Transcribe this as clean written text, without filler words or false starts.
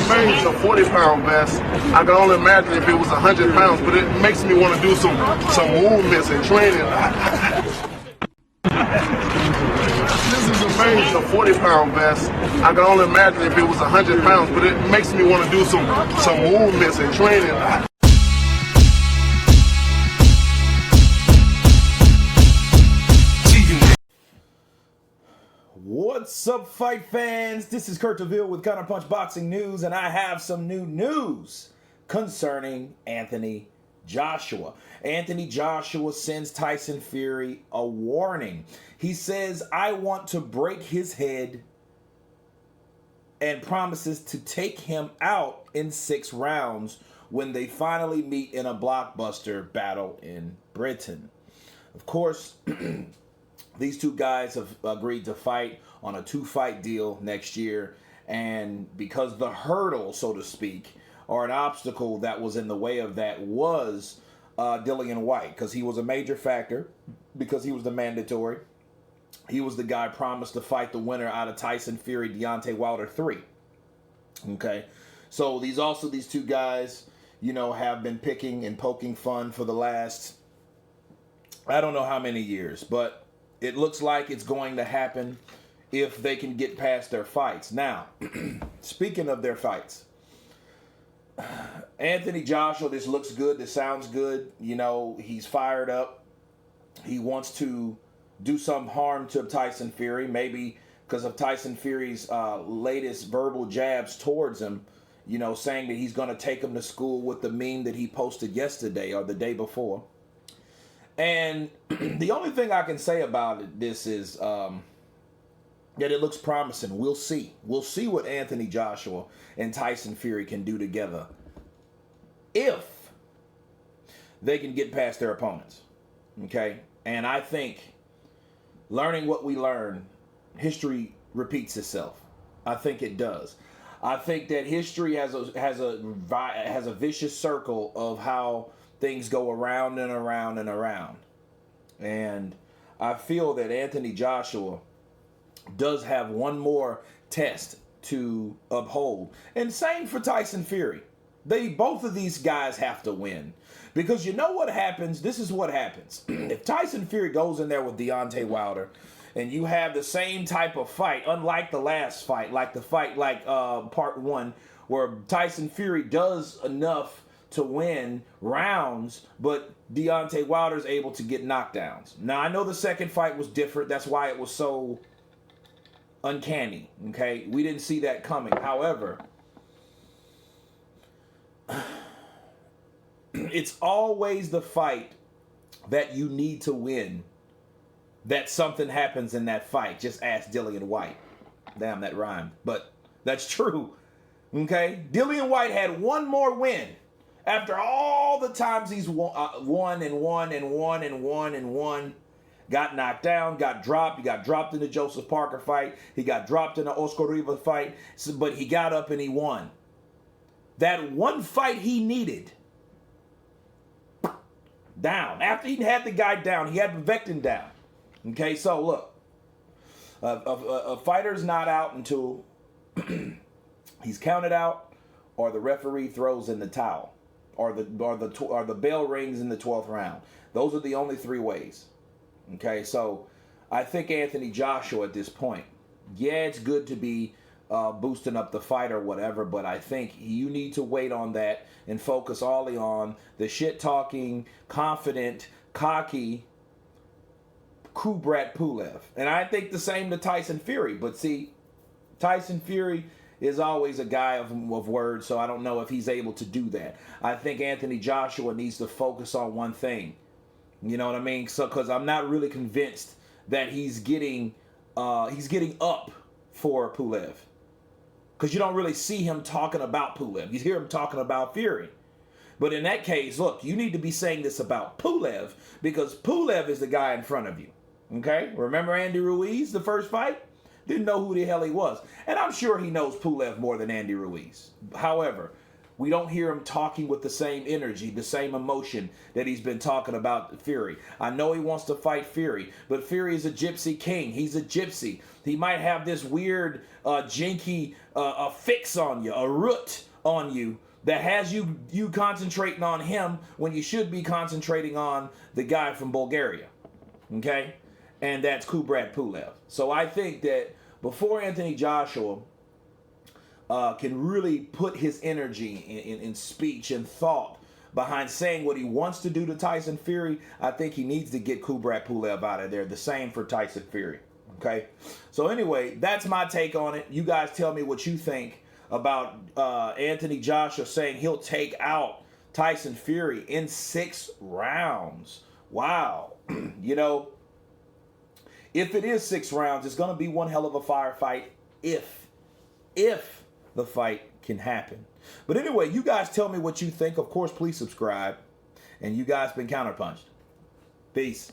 a 40-pound vest. I can only imagine if it was 100 pounds, but it makes me want to do some movements and training. This is amazing, a 40-pound vest. I can only imagine if it was 100 pounds, but it makes me want to do some movements and training. What's up, fight fans? This is Kurt DeVille with Counterpunch Boxing News, and I have some new news concerning Anthony Joshua. Anthony Joshua sends Tyson Fury a warning. He says, I want to break his head, and promises to take him out in 6 rounds when they finally meet in a blockbuster battle in Britain. Of course, these two guys have agreed to fight on a 2-fight deal next year, and because the hurdle, so to speak, or an obstacle that was in the way of that was Dillian Whyte, because he was a major factor, because he was the mandatory. He was the guy promised to fight the winner out of Tyson Fury, Deontay Wilder 3. Okay, so these two guys, have been picking and poking fun for the last, I don't know how many years, but it looks like it's going to happen if they can get past their fights. Now, speaking of their fights, Anthony Joshua, this looks good, this sounds good. He's fired up. He wants to do some harm to Tyson Fury, maybe because of Tyson Fury's latest verbal jabs towards him, saying that he's going to take him to school with the meme that he posted yesterday or the day before. And the only thing I can say about this is that it looks promising. We'll see. We'll see what Anthony Joshua and Tyson Fury can do together if they can get past their opponents. Okay? And I think learning what we learn, history repeats itself. I think it does. I think that history has a vicious circle of how things go around and around and around. And I feel that Anthony Joshua does have one more test to uphold. And same for Tyson Fury. Both of these guys have to win. Because you know what happens? This is what happens. If Tyson Fury goes in there with Deontay Wilder, and you have the same type of fight, unlike the last fight, like the fight part 1, where Tyson Fury does enough to win rounds, but Deontay Wilder's able to get knockdowns. Now, I know the second fight was different. That's why it was so uncanny, okay? We didn't see that coming. However, it's always the fight that you need to win that something happens in that fight. Just ask Dillian Whyte. Damn, that rhymed. But that's true, okay? Dillian Whyte had one more win. After all the times he's won, got knocked down, got dropped. He got dropped in the Joseph Parker fight. He got dropped in the Oscar Riva fight. But he got up and he won. That one fight he needed, down. After he had the guy down, he had Vectin down. Okay, so look. A fighter's not out until he's counted out or the referee throws in the towel. Or the bell rings in the 12th round. Those are the only 3 ways. Okay, so I think Anthony Joshua at this point, yeah, it's good to be boosting up the fight or whatever, but I think you need to wait on that and focus only on the shit-talking, confident, cocky Kubrat Pulev. And I think the same to Tyson Fury. But see, Tyson Fury is always a guy of words, so I don't know if he's able to do that. I think Anthony Joshua needs to focus on one thing. You know what I mean? So, because I'm not really convinced that he's getting up for Pulev. Because you don't really see him talking about Pulev. You hear him talking about Fury. But in that case, look, you need to be saying this about Pulev, because Pulev is the guy in front of you. Okay? Remember Andy Ruiz, the first fight? Didn't know who the hell he was. And I'm sure he knows Pulev more than Andy Ruiz. However, we don't hear him talking with the same energy, the same emotion that he's been talking about Fury. I know he wants to fight Fury, but Fury is a gypsy king. He's a gypsy. He might have this weird, jinky fix on you, a root on you that has you concentrating on him when you should be concentrating on the guy from Bulgaria. Okay? And that's Kubrat Pulev. So I think that before Anthony Joshua can really put his energy in speech and thought behind saying what he wants to do to Tyson Fury, I think he needs to get Kubrat Pulev out of there. The same for Tyson Fury. Okay? So anyway, that's my take on it. You guys tell me what you think about Anthony Joshua saying he'll take out Tyson Fury in 6 rounds. Wow. You know, if it is 6 rounds, it's going to be one hell of a firefight if the fight can happen. But anyway, you guys tell me what you think. Of course, please subscribe. And you guys been counterpunched. Peace.